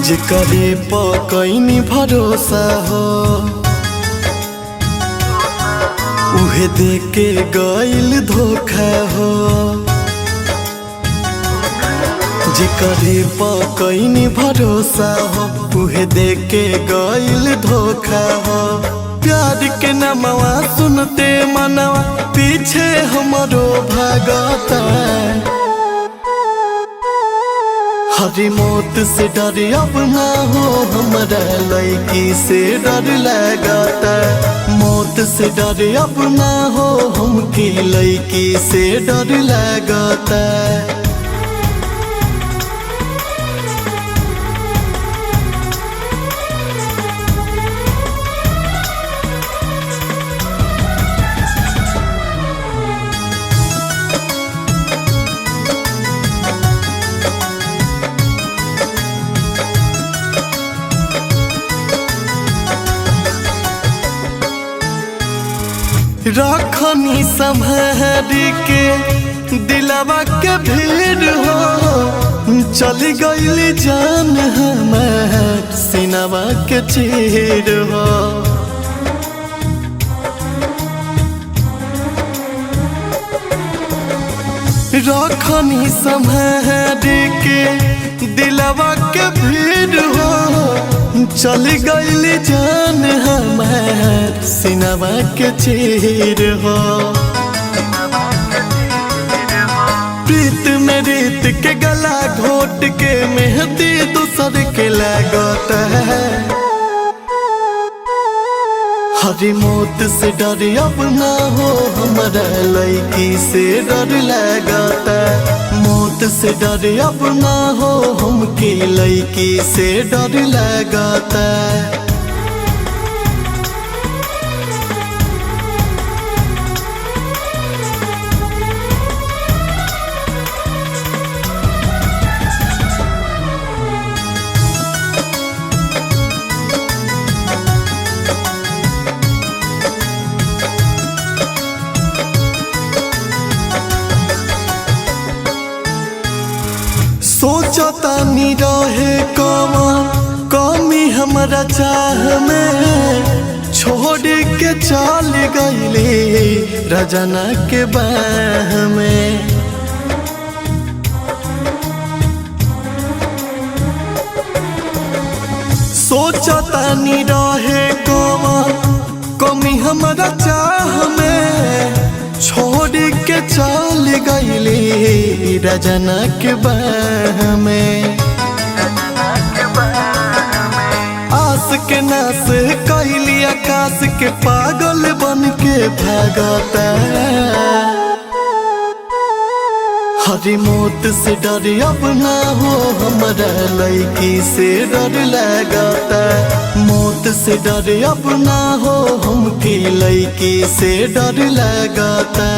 जेकरे पकईनी भरोसा हो उहे देके गइल धोखा हो। जेकरे पकईनी भरोसा हो उहे देके गइल धोखा हो। प्यार के नमवा सुनते मनवा पीछे हमरो भागता। हरी मौत से डर अब ना हो हमरा लड़की से डर लगाता। मौत से डर अब ना हो हमकी लड़की से डर लगाता। रखनी संभाल के दिलवा के भीड़ हो चली गई जान हमार सिनवा के चीर हो। रखनी संभाल के दिलवा के भीड़ हो चली गई जान हमार सिनवा के चीर हो। प्रीत में रीत के गला घोट के मेहंदी दूसर के लगता है। हरी मौत से डर अब ना हो हमरा लड़की से डर लगाता। मौत से डर अब ना हो हमकी लड़की से डर लगाता। सोचतानी रहे कमी हमरा चाह में छोड़ के चल गईली रजना के बाह में। सोचतानी रहे कमी हमरा चाह में छोड़ के चल गईली रजना के बाह में। आस के नास कैली आकाश के पागल बन के भागता। हरी मौत से डर अब ना हो हमरा लड़की से डर लगाता। मौत से डर अब ना हो हमकी लड़की से डर लगाता।